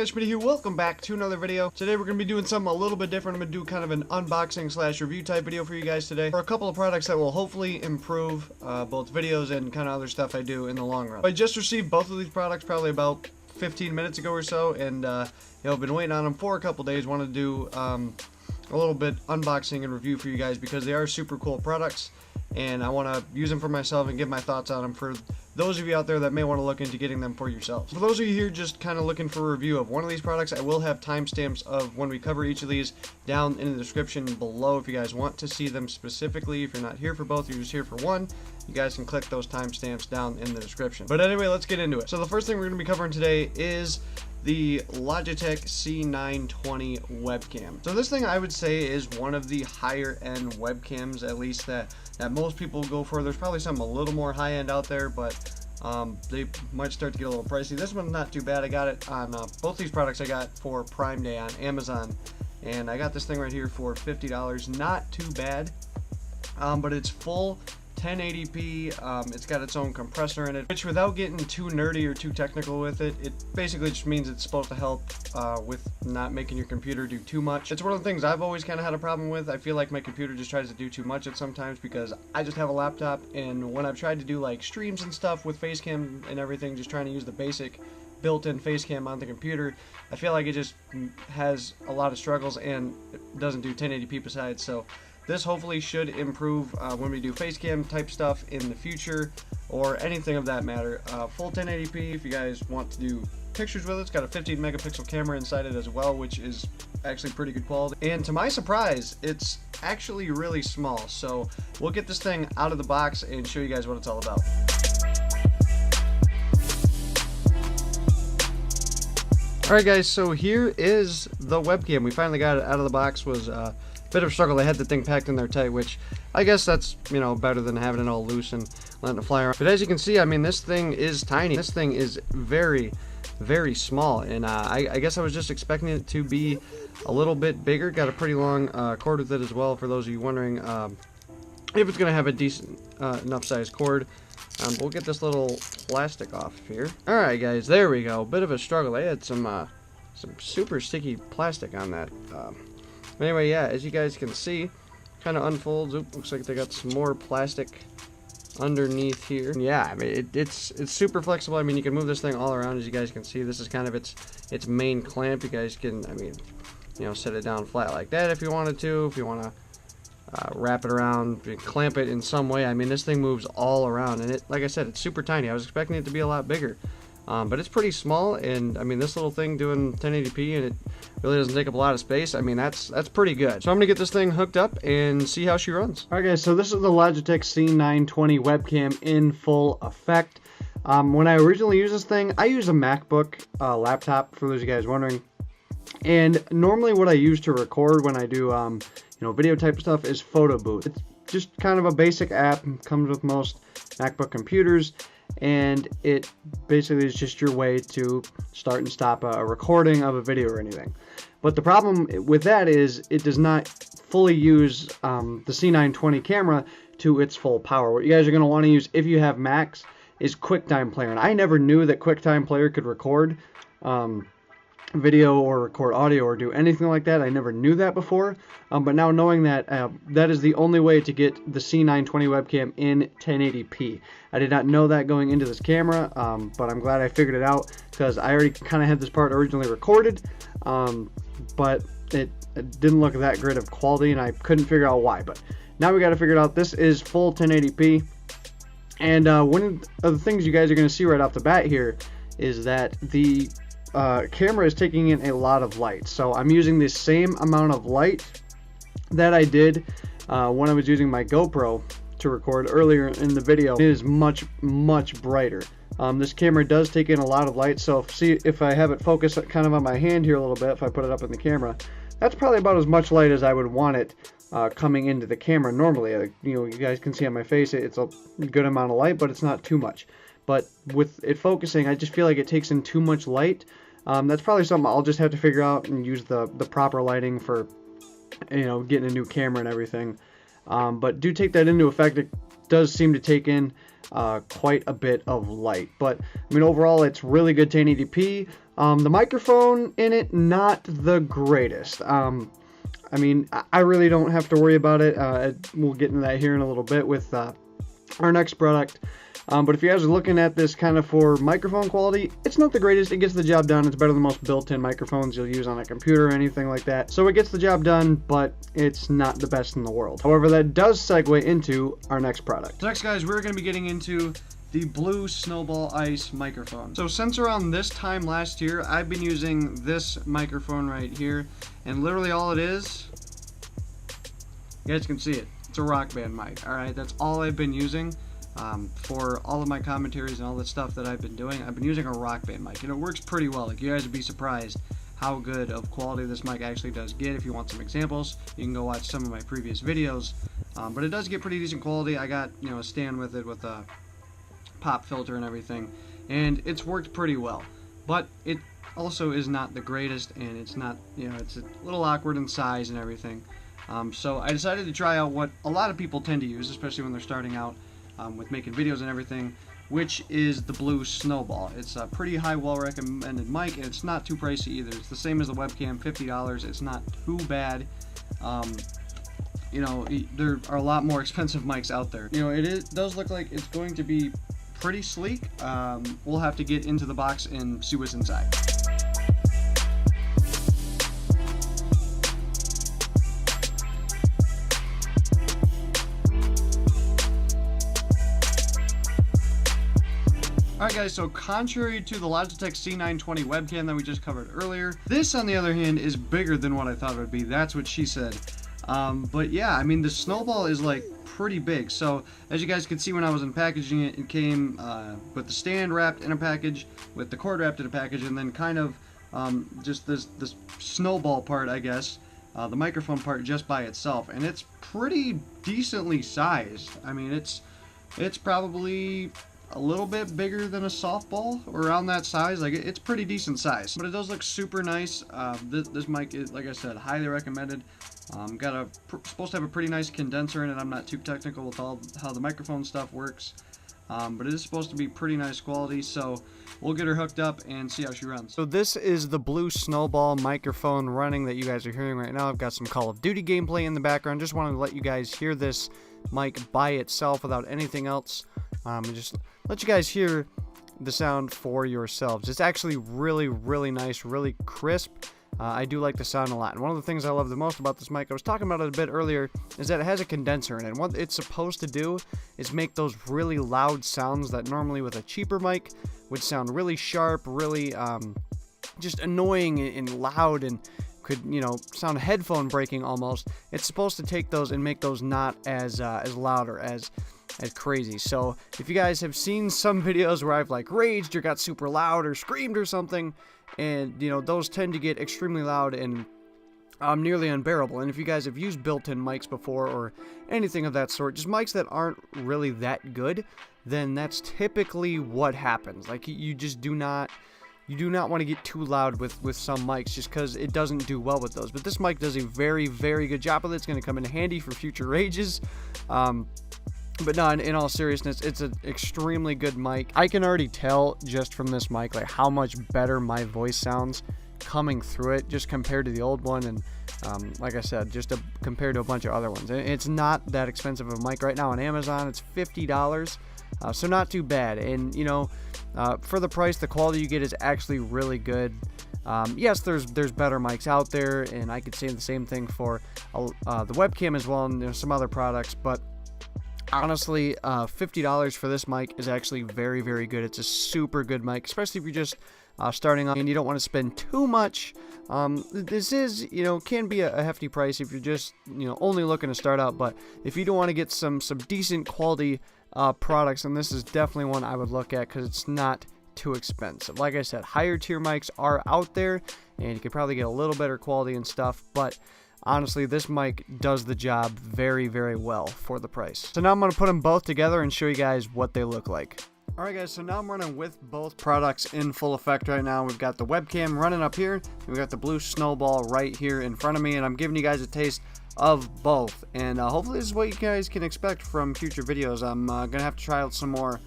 guys, Schmitty here. Welcome back to another video. Today we're going to be doing something a little bit different. I'm going to do kind of an unboxing slash review type video for you guys today. For a couple of products that will hopefully improve both videos and kind of other stuff I do in the long run. I just received both of these products probably about 15 minutes ago or so, and I've been waiting on them for a couple days. Wanted to do a little bit unboxing and review for you guys because they are super cool products, and I want to use them for myself and give my thoughts on them for those of you out there that may want to look into getting them for yourselves. For those of you here just kind of looking for a review of one of these products, I will have timestamps of when we cover each of these down in the description below if you guys want to see them specifically. If you're not here for both, you're just here for one, you guys can click those timestamps down in the description. But anyway, let's get into it. So the first thing we're going to be covering today is the Logitech C920 Webcam. So this thing, I would say, is one of the higher end webcams, at least that most people go for. There's probably some a little more high end out there, but they might start to get a little pricey. This one's not too bad. I got it on both these products I got for Prime Day on Amazon, and I got this thing right here for $50. Not too bad, but it's full 1080p. It's got its own compressor in it, which, without getting too nerdy or too technical with it, it basically just means it's supposed to help with not making your computer do too much. It's one of the things I've always kind of had a problem with. I feel like my computer just tries to do too much at sometimes because I just have a laptop, and when I've tried to do like streams and stuff with Facecam and everything, just trying to use the basic built-in Facecam on the computer, I feel like it just has a lot of struggles and it doesn't do 1080p besides. So this hopefully should improve when we do Facecam type stuff in the future, or anything of that matter. Full 1080p if you guys want to do pictures with it. It's got a 15 megapixel camera inside it as well, which is actually pretty good quality. And to my surprise, it's actually really small. So we'll get this thing out of the box and show you guys what it's all about. Alright guys, so here is the webcam. We finally got it out of the box. Was bit of a struggle. They had the thing packed in there tight, which I guess that's, you know, better than having it all loose and letting it fly around. But as you can see, I mean, this thing is tiny. This thing is very, very small, and I guess I was just expecting it to be a little bit bigger. Got a pretty long cord with it as well, for those of you wondering if it's gonna have a decent enough size cord. We'll get this little plastic off here. Alright guys, there we go. Bit of a struggle. I had some super sticky plastic on that. Anyway, yeah, as you guys can see, kind of unfolds. Oop, looks like they got some more plastic underneath here. Yeah, I mean, it's super flexible. I mean, you can move this thing all around. As you guys can see, this is kind of its main clamp. You guys can, I mean, you know, set it down flat like that if you wanted to. If you want to wrap it around, clamp it in some way. I mean, this thing moves all around, and it, like I said, it's super tiny. I was expecting it to be a lot bigger. But it's pretty small, and I mean, this little thing doing 1080p, and it really doesn't take up a lot of space. I mean, that's pretty good. So I'm gonna get this thing hooked up and see how she runs. Alright guys, so this is the Logitech C920 webcam in full effect. When I originally used this thing, I use a MacBook laptop, for those of you guys wondering. And normally what I use to record when I do you know, video type of stuff is Photo Booth. It's just kind of a basic app, comes with most MacBook computers, and it basically is just your way to start and stop a recording of a video or anything. But the problem with that is it does not fully use the C920 camera to its full power. What you guys are going to want to use if you have Macs is QuickTime Player, and I never knew that QuickTime Player could record video or record audio or do anything like that. I never knew that before, but now knowing that that is the only way to get the C920 webcam in 1080p. I did not know that going into this camera, but I'm glad I figured it out, because I already kind of had this part originally recorded, but it didn't look that great of quality, and I couldn't figure out why. But now we got to figure it out. This is full 1080p, and one of the things you guys are going to see right off the bat here is that the camera is taking in a lot of light. So I'm using the same amount of light that I did when I was using my GoPro to record earlier in the video. It is much brighter. This camera does take in a lot of light, so see if I have it focused kind of on my hand here a little bit, if I put it up in the camera, that's probably about as much light as I would want it coming into the camera normally. You know, you guys can see on my face it's a good amount of light, but it's not too much. But with it focusing, I just feel like it takes in too much light. That's probably something I'll just have to figure out and use the proper lighting for, you know, getting a new camera and everything. But do take that into effect. It does seem to take in quite a bit of light. But I mean, overall, it's really good 1080p. The microphone in it, not the greatest. I mean, I really don't have to worry about it. We'll get into that here in a little bit with our next product. But if you guys are looking at this kind of for microphone quality, it's not the greatest. It gets the job done. It's better than most built-in microphones you'll use on a computer or anything like that. So it gets the job done, but it's not the best in the world. However, that does segue into our next product. So next, guys, we're going to be getting into the Blue Snowball Ice Microphone. So since around this time last year, I've been using this microphone right here, and literally all it is, you guys can see it, it's a Rock Band mic. Alright, that's all I've been using for all of my commentaries and all the stuff that I've been doing. I've been using a Rock Band mic, and it works pretty well. Like, you guys would be surprised how good of quality this mic actually does get. If you want some examples, you can go watch some of my previous videos, but it does get pretty decent quality. I got, you know, a stand with it with a pop filter and everything, and it's worked pretty well, but it also is not the greatest, and it's not, you know, it's a little awkward in size and everything. So I decided to try out what a lot of people tend to use, especially when they're starting out with making videos and everything, which is the Blue Snowball. It's a pretty high, well recommended mic, and it's not too pricey either. It's the same as the webcam, $50. It's not too bad. You know, there are a lot more expensive mics out there. You know, it does look like it's going to be pretty sleek. We'll have to get into the box and see what's inside. Alright guys, so contrary to the Logitech C920 Webcam that we just covered earlier, this on the other hand is bigger than what I thought it would be. That's what she said. But yeah, I mean, the Snowball is like pretty big. So as you guys can see, when I was unpackaging it, it came with the stand wrapped in a package, with the cord wrapped in a package, and then kind of just this snowball part, I guess, the microphone part just by itself, and it's pretty decently sized. I mean, it's probably a little bit bigger than a softball, around that size. Like, it's pretty decent size, but it does look super nice. This mic is, like I said, highly recommended. Supposed to have a pretty nice condenser in it. I'm not too technical with all how the microphone stuff works, but it is supposed to be pretty nice quality, so we'll get her hooked up and see how she runs. So this is the Blue Snowball microphone running that you guys are hearing right now. I've got some Call of Duty gameplay in the background. Just wanted to let you guys hear this mic by itself without anything else, and just let you guys hear the sound for yourselves. It's actually really, really nice, really crisp. I do like the sound a lot, and one of the things I love the most about this mic, I was talking about it a bit earlier, is that it has a condenser in it. And what it's supposed to do is make those really loud sounds that normally with a cheaper mic would sound really sharp, really just annoying and loud, and could, you know, sound headphone breaking almost. It's supposed to take those and make those not as loud or as crazy. So if you guys have seen some videos where I've like raged or got super loud or screamed or something, and you know, those tend to get extremely loud and nearly unbearable. And if you guys have used built-in mics before or anything of that sort, just mics that aren't really that good, then that's typically what happens. Like, you just do not want to get too loud with some mics, just because it doesn't do well with those. But this mic does a very, very good job of it. It's going to come in handy for future rages. But no, in all seriousness, it's an extremely good mic. I can already tell just from this mic like how much better my voice sounds coming through it just compared to the old one, and like I said, just compared to a bunch of other ones. It's not that expensive of a mic right now on Amazon. It's $50, so not too bad. And you know, for the price, the quality you get is actually really good. Yes, there's better mics out there, and I could say the same thing for the webcam as well, and there's some other products, but honestly, $50 for this mic is actually very, very good. It's a super good mic, especially if you're just starting off and you don't want to spend too much. This is, you know, can be a hefty price if you're just, you know, only looking to start out. But if you do want to get some decent quality products, then this is definitely one I would look at, because it's not too expensive. Like I said, higher tier mics are out there, and you could probably get a little better quality and stuff, but honestly, this mic does the job very, very well for the price. So now I'm going to put them both together and show you guys what they look like. Alright guys, so now I'm running with both products in full effect right now. We've got the webcam running up here, and we've got the Blue Snowball right here in front of me, and I'm giving you guys a taste of both. And hopefully this is what you guys can expect from future videos. I'm going to have to try out some more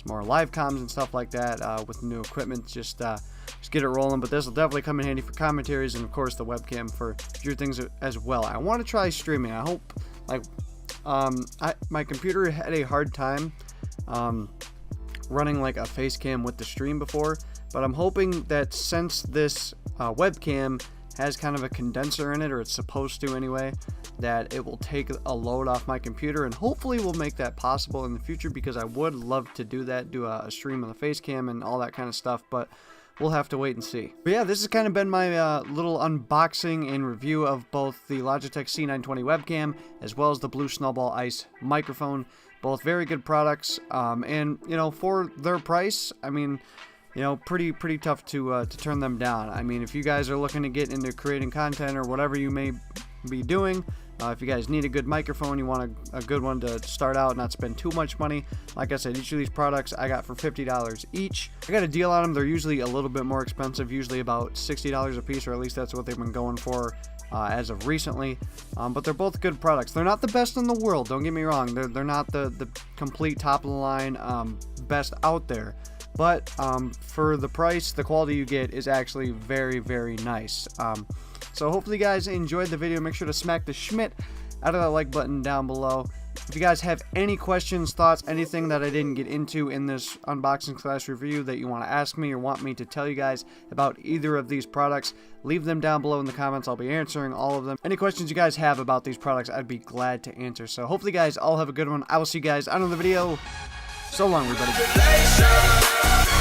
live comms and stuff like that with new equipment, just just get it rolling. But this will definitely come in handy for commentaries, and of course the webcam for future things as well. I want to try streaming. I hope, like, my computer had a hard time running like a face cam with the stream before, but I'm hoping that since this webcam has kind of a condenser in it, or it's supposed to anyway, that it will take a load off my computer, and hopefully we'll make that possible in the future, because I would love to do that, do a stream on the face cam and all that kind of stuff, but we'll have to wait and see. But yeah, this has kind of been my little unboxing and review of both the Logitech C920 Webcam as well as the Blue Snowball Ice Microphone. Both very good products, and you know, for their price, I mean, you know, pretty tough to turn them down. I mean, if you guys are looking to get into creating content or whatever you may be doing, if you guys need a good microphone, you want a good one to start out, not spend too much money. Like I said, each of these products I got for $50 each. I got a deal on them. They're usually a little bit more expensive, usually about $60 a piece, or at least that's what they've been going for as of recently. But they're both good products. They're not the best in the world, don't get me wrong. They're not the complete top of the line best out there. But for the price, the quality you get is actually very, very nice. So hopefully you guys enjoyed the video. Make sure to smack the Schmidt out of that like button down below. If you guys have any questions, thoughts, anything that I didn't get into in this unboxing / review that you want to ask me or want me to tell you guys about either of these products, leave them down below in the comments. I'll be answering all of them. Any questions you guys have about these products, I'd be glad to answer. So hopefully you guys all have a good one. I will see you guys on another video. So long, everybody.